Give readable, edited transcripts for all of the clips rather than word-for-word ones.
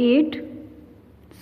8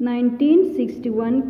1961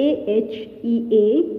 AHEA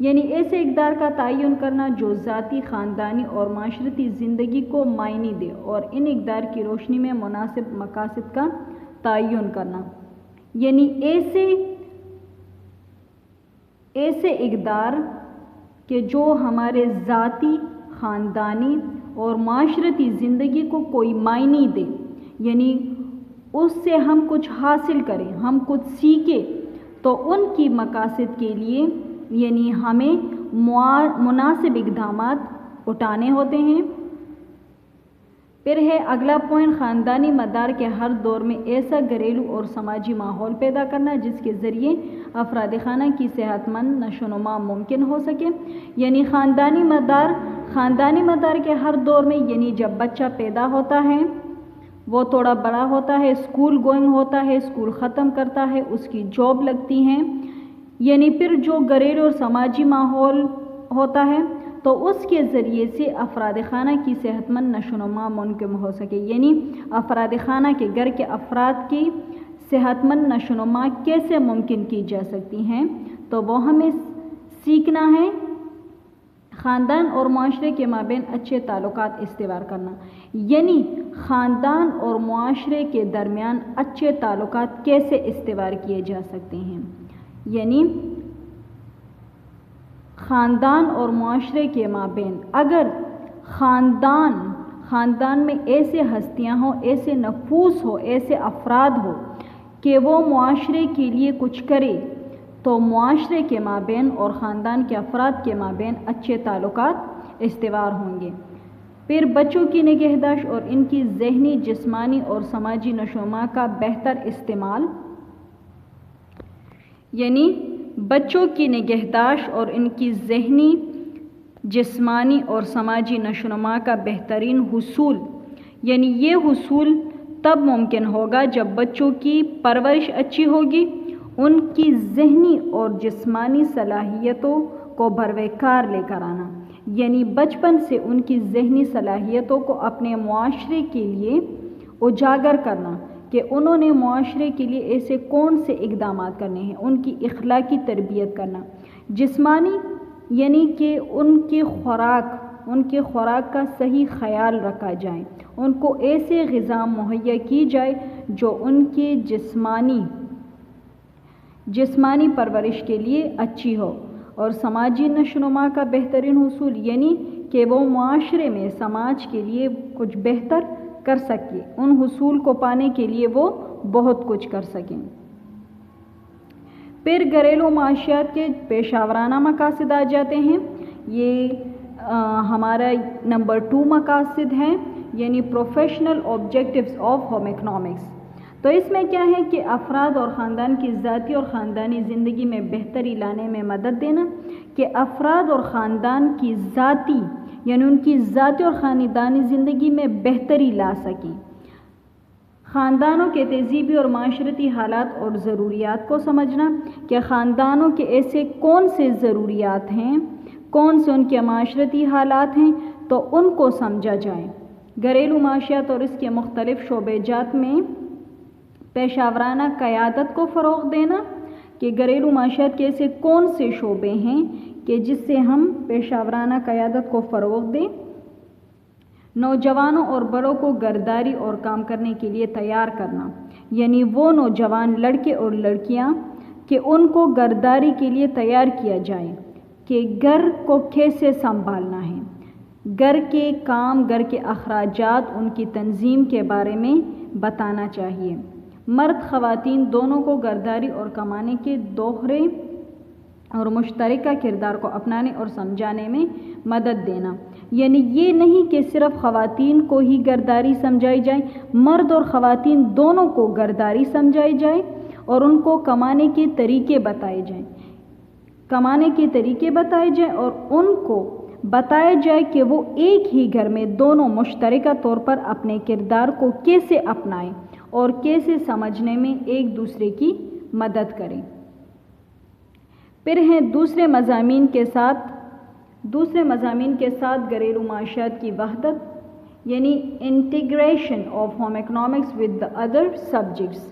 یعنی ایسے اقدار کا تعین کرنا جو ذاتی، خاندانی اور معاشرتی زندگی کو معنی دے اور ان اقدار کی روشنی میں مناسب مقاصد کا تعین کرنا، یعنی ایسے اقدار کہ جو ہمارے ذاتی، خاندانی اور معاشرتی زندگی کو کوئی معنی دے، یعنی اس سے ہم کچھ حاصل کریں، ہم کچھ سیکھیں، تو ان کی مقاصد کے لیے یعنی ہمیں مناسب اقدامات اٹھانے ہوتے ہیں۔ پھر ہے اگلا پوائنٹ، خاندانی مدار کے ہر دور میں ایسا گھریلو اور سماجی ماحول پیدا کرنا جس کے ذریعے افراد خانہ کی صحت مند نشو و نما ممکن ہو سکے، یعنی خاندانی مدار کے ہر دور میں، یعنی جب بچہ پیدا ہوتا ہے، وہ تھوڑا بڑا ہوتا ہے، اسکول گوئنگ ہوتا ہے، اسکول ختم کرتا ہے، اس کی جاب لگتی ہے، یعنی پھر جو گھریلو اور سماجی ماحول ہوتا ہے تو اس کے ذریعے سے افراد خانہ کی صحت مند نشو و نما ممکن ہو سکے، یعنی افراد خانہ کے گھر کے افراد کی صحت مند نشو و نما کیسے ممکن کی جا سکتی ہیں، تو وہ ہمیں سیکھنا ہے۔ خاندان اور معاشرے کے مابین اچھے تعلقات استوار کرنا، یعنی خاندان اور معاشرے کے درمیان اچھے تعلقات کیسے استوار کیے جا سکتے ہیں، یعنی خاندان اور معاشرے کے مابین اگر خاندان میں ایسے ہستیاں ہوں، ایسے نفوس ہو، ایسے افراد ہو کہ وہ معاشرے کے لیے کچھ کرے، تو معاشرے کے مابین اور خاندان کے افراد کے مابین اچھے تعلقات استوار ہوں گے۔ پھر بچوں کی نگہداشت اور ان کی ذہنی، جسمانی اور سماجی نشو و نما کا بہتر استعمال، یعنی بچوں کی نگہداشت اور ان کی ذہنی، جسمانی اور سماجی نشو و نما کا بہترین حصول، یعنی یہ حصول تب ممکن ہوگا جب بچوں کی پرورش اچھی ہوگی، ان کی ذہنی اور جسمانی صلاحیتوں کو بروئے کار لے کر آنا، یعنی بچپن سے ان کی ذہنی صلاحیتوں کو اپنے معاشرے کے لیے اجاگر کرنا کہ انہوں نے معاشرے کے لیے ایسے کون سے اقدامات کرنے ہیں، ان کی اخلاقی تربیت کرنا۔ جسمانی یعنی کہ ان کی خوراک کا صحیح خیال رکھا جائے، ان کو ایسے غذا مہیا کی جائے جو ان کے جسمانی پرورش کے لیے اچھی ہو، اور سماجی نشو و نما کا بہترین حصول، یعنی کہ وہ معاشرے میں سماج کے لیے کچھ بہتر کر سکے، ان حصول کو پانے کے لیے وہ بہت کچھ کر سکیں۔ پھر گھریلو معاشیات کے پیشہ ورانہ مقاصد آ جاتے ہیں، یہ ہمارا نمبر 2 مقاصد ہیں، یعنی professional objectives of home economics. تو اس میں کیا ہے کہ افراد اور خاندان کی ذاتی اور خاندانی زندگی میں بہتری لانے میں مدد دینا، کہ افراد اور خاندان کی ذاتی یعنی ان کی ذاتی اور خاندانی زندگی میں بہتری لا سکیں، خاندانوں کے تہذیبی اور معاشرتی حالات اور ضروریات کو سمجھنا کہ خاندانوں کے ایسے کون سے ضروریات ہیں، کون سے ان کے معاشرتی حالات ہیں، تو ان کو سمجھا جائے۔ گھریلو معاشیات اور اس کے مختلف شعبے جات میں پیشہ ورانہ قیادت کو فروغ دینا، کہ گھریلو معاشیات کے ایسے کون سے شعبے ہیں کہ جس سے ہم پیشہ ورانہ قیادت کو فروغ دیں۔ نوجوانوں اور بڑوں کو گھرداری اور کام کرنے کے لیے تیار کرنا، یعنی وہ نوجوان لڑکے اور لڑکیاں کہ ان کو گھرداری کے لیے تیار کیا جائے کہ گھر کو کیسے سنبھالنا ہے، گھر کے کام، گھر کے اخراجات، ان کی تنظیم کے بارے میں بتانا چاہیے۔ مرد خواتین دونوں کو گھرداری اور کمانے کے دوہرے اور مشترکہ کردار کو اپنانے اور سمجھانے میں مدد دینا، یعنی یہ نہیں کہ صرف خواتین کو ہی گھرداری سمجھائی جائے، مرد اور خواتین دونوں کو گھرداری سمجھائی جائے اور ان کو کمانے کے طریقے بتائے جائیں اور ان کو بتایا جائے کہ وہ ایک ہی گھر میں دونوں مشترکہ طور پر اپنے کردار کو کیسے اپنائیں اور کیسے سمجھنے میں ایک دوسرے کی مدد کریں۔ پھر ہیں دوسرے مضامین کے ساتھ گھریلو معاشیات کی وحدت، یعنی integration of home economics with the other subjects,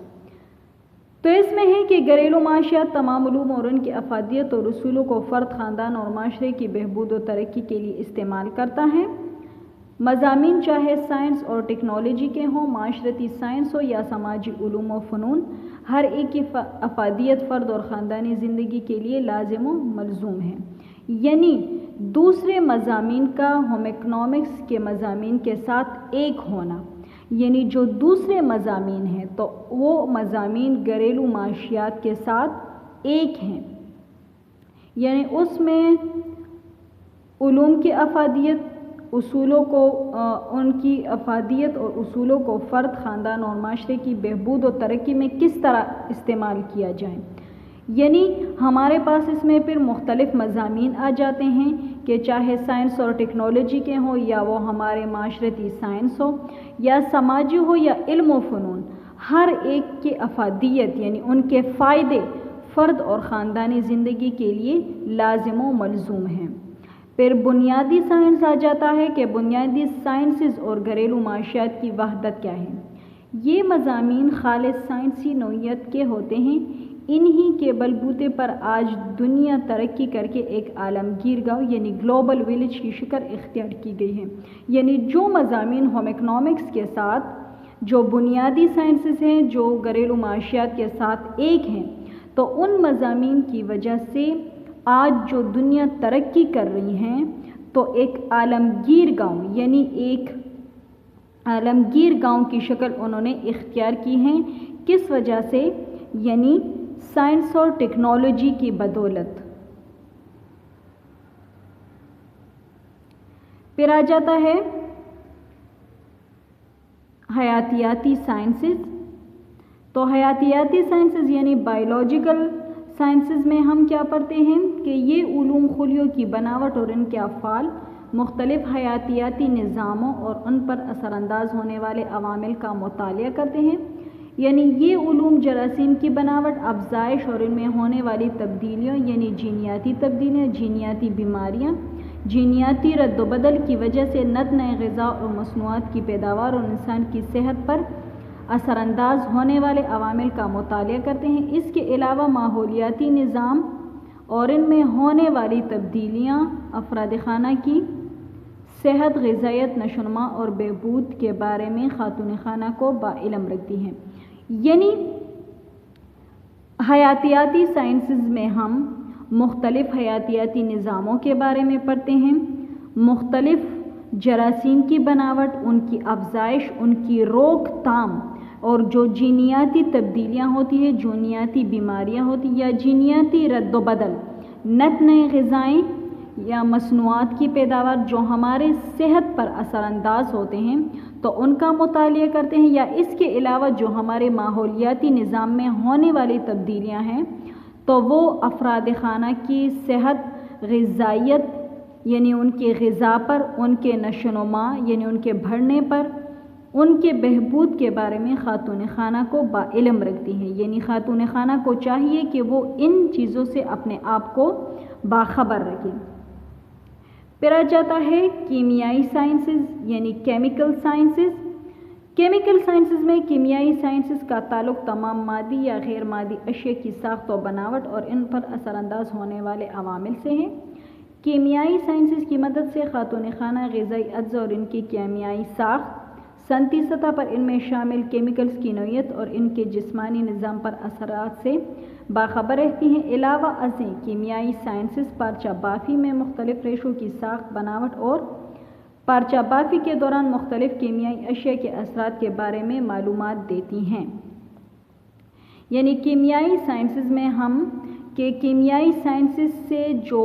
تو اس میں ہے کہ گھریلو معاشیات تمام علوم اور ان کی افادیت اور اصولوں کو فرد، خاندان اور معاشرے کی بہبود و ترقی کے لیے استعمال کرتا ہے۔ مضامین چاہے سائنس اور ٹیکنالوجی کے ہوں، معاشرتی سائنس ہو یا سماجی علوم و فنون، ہر ایک کی افادیت فرد اور خاندانی زندگی کے لیے لازم و ملزوم ہے۔ یعنی دوسرے مضامین کا ہوم اکنامکس کے مضامین کے ساتھ ایک ہونا، یعنی جو دوسرے مضامین ہیں تو وہ مضامین گھریلو معاشیات کے ساتھ ایک ہیں، یعنی اس میں علوم کی افادیت اصولوں کو ان کی افادیت اور اصولوں کو فرد، خاندان اور معاشرے کی بہبود و ترقی میں کس طرح استعمال کیا جائے، یعنی ہمارے پاس اس میں پھر مختلف مضامین آ جاتے ہیں کہ چاہے سائنس اور ٹیکنالوجی کے ہوں یا وہ ہمارے معاشرتی سائنس ہو یا سماجی ہو یا علم و فنون، ہر ایک کی افادیت یعنی ان کے فائدے فرد اور خاندانی زندگی کے لیے لازم و ملزوم ہیں۔ پھر بنیادی سائنس آ جاتا ہے کہ بنیادی سائنسز اور گھریلو معاشیات کی وحدت کیا ہے۔ یہ مضامین خالص سائنسی نوعیت کے ہوتے ہیں، انہی کے بلبوتے پر آج دنیا ترقی کر کے ایک عالمگیر گاؤں یعنی گلوبل ولیج کی شکل اختیار کی گئی ہے۔ یعنی جو مضامین ہوم اکنامکس کے ساتھ، جو بنیادی سائنسز ہیں، جو گھریلو معاشیات کے ساتھ ایک ہیں، تو ان مضامین کی وجہ سے آج جو دنیا ترقی کر رہی ہیں تو ایک عالمگیر گاؤں یعنی ایک عالمگیر گاؤں کی شکل انہوں نے اختیار کی ہیں۔ کس وجہ سے؟ یعنی سائنس اور ٹیکنالوجی کی بدولت۔ پھر آ جاتا ہے حیاتیاتی سائنسز۔ تو حیاتیاتی سائنسز یعنی بائیولوجیکل سائنسز میں ہم کیا پڑھتے ہیں کہ یہ علوم خلیوں کی بناوٹ اور ان کے افعال، مختلف حیاتیاتی نظاموں اور ان پر اثر انداز ہونے والے عوامل کا مطالعہ کرتے ہیں۔ یعنی یہ علوم جراثیم کی بناوٹ، افزائش اور ان میں ہونے والی تبدیلیوں یعنی جینیاتی تبدیلیاں، جینیاتی بیماریاں، جینیاتی رد و بدل کی وجہ سے نئے غذا اور مصنوعات کی پیداوار اور انسان کی صحت پر اثر انداز ہونے والے عوامل کا مطالعہ کرتے ہیں۔ اس کے علاوہ ماحولیاتی نظام اور ان میں ہونے والی تبدیلیاں افراد خانہ کی صحت، غذائیت، نشوونما اور بہبود کے بارے میں خاتون خانہ کو باعلم رکھتی ہیں۔ یعنی حیاتیاتی سائنسز میں ہم مختلف حیاتیاتی نظاموں کے بارے میں پڑھتے ہیں، مختلف جراثیم کی بناوٹ، ان کی افزائش، ان کی روک تھام اور جو جینیاتی تبدیلیاں ہوتی ہیں، جینیاتی بیماریاں ہوتی ہیں یا جینیاتی رد و بدل، نئے غذائیں یا مصنوعات کی پیداوار جو ہمارے صحت پر اثر انداز ہوتے ہیں تو ان کا مطالعہ کرتے ہیں، یا اس کے علاوہ جو ہمارے ماحولیاتی نظام میں ہونے والی تبدیلیاں ہیں تو وہ افراد خانہ کی صحت، غذائیت یعنی ان کے غذا پر، ان کے نشوونما یعنی ان کے بڑھنے پر، ان کے بہبود کے بارے میں خاتون خانہ کو باعلم رکھتی ہیں۔ یعنی خاتون خانہ کو چاہیے کہ وہ ان چیزوں سے اپنے آپ کو باخبر رکھیں۔ پھر آ جاتا ہے کیمیائی سائنسز یعنی کیمیکل سائنسز۔ کیمیکل سائنسز میں کیمیائی سائنسز کا تعلق تمام مادی یا غیر مادی اشیاء کی ساخت و بناوٹ اور ان پر اثر انداز ہونے والے عوامل سے ہے۔ کیمیائی سائنسز کی مدد سے خاتون خانہ غذائی اجزاء اور ان کی کیمیائی ساخت، صنعتی سطح پر ان میں شامل کیمیکلز کی نوعیت اور ان کے جسمانی نظام پر اثرات سے باخبر رہتی ہیں۔ علاوہ ازیں کیمیائی سائنسز پارچہ بافی میں مختلف ریشوں کی ساخت، بناوٹ اور پارچہ بافی کے دوران مختلف کیمیائی اشیاء کے اثرات کے بارے میں معلومات دیتی ہیں۔ یعنی کیمیائی سائنسز میں ہم کہ کیمیائی سائنسز سے جو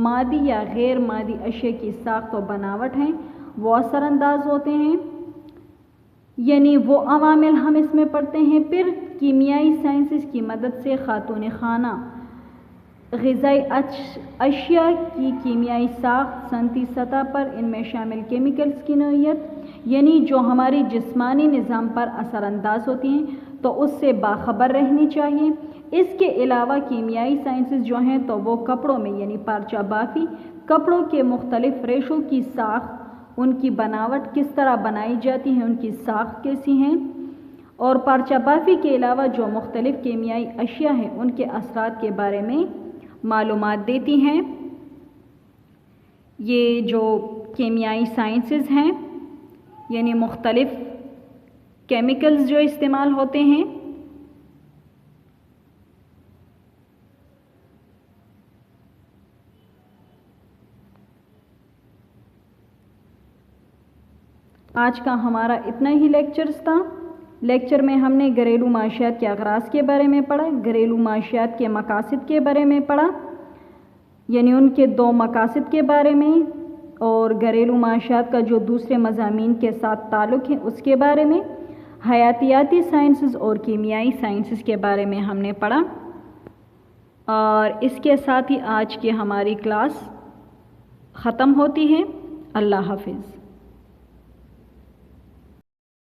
مادی یا غیر مادی اشیاء کی ساخت و بناوٹ ہیں وہ اثر انداز ہوتے ہیں، یعنی وہ عوامل ہم اس میں پڑھتے ہیں۔ پھر کیمیائی سائنسز کی مدد سے خاتون خانہ غذائی اشیاء کی کیمیائی ساخت، صنعتی سطح پر ان میں شامل کیمیکلز کی نوعیت یعنی جو ہماری جسمانی نظام پر اثر انداز ہوتی ہیں تو اس سے باخبر رہنی چاہیے۔ اس کے علاوہ کیمیائی سائنسز جو ہیں تو وہ کپڑوں میں یعنی پارچہ بافی، کپڑوں کے مختلف ریشوں کی ساخت، ان کی بناوٹ کس طرح بنائی جاتی ہے، ان کی ساخت کیسی ہیں اور پرچابافی کے علاوہ جو مختلف کیمیائی اشیاء ہیں ان کے اثرات کے بارے میں معلومات دیتی ہیں۔ یہ جو کیمیائی سائنسز ہیں یعنی مختلف کیمیکلز جو استعمال ہوتے ہیں، آج کا ہمارا اتنا ہی لیکچرز تھا۔ لیکچر میں ہم نے گھریلو معاشیات کے اغراض کے بارے میں پڑھا، گھریلو معاشیات کے مقاصد کے بارے میں پڑھا، یعنی ان کے 2 مقاصد کے بارے میں، اور گھریلو معاشیات کا جو دوسرے مضامین کے ساتھ تعلق ہے اس کے بارے میں، حیاتیاتی سائنسز اور کیمیائی سائنسز کے بارے میں ہم نے پڑھا۔ اور اس کے ساتھ ہی آج کی ہماری کلاس ختم ہوتی ہے۔ اللہ حافظ۔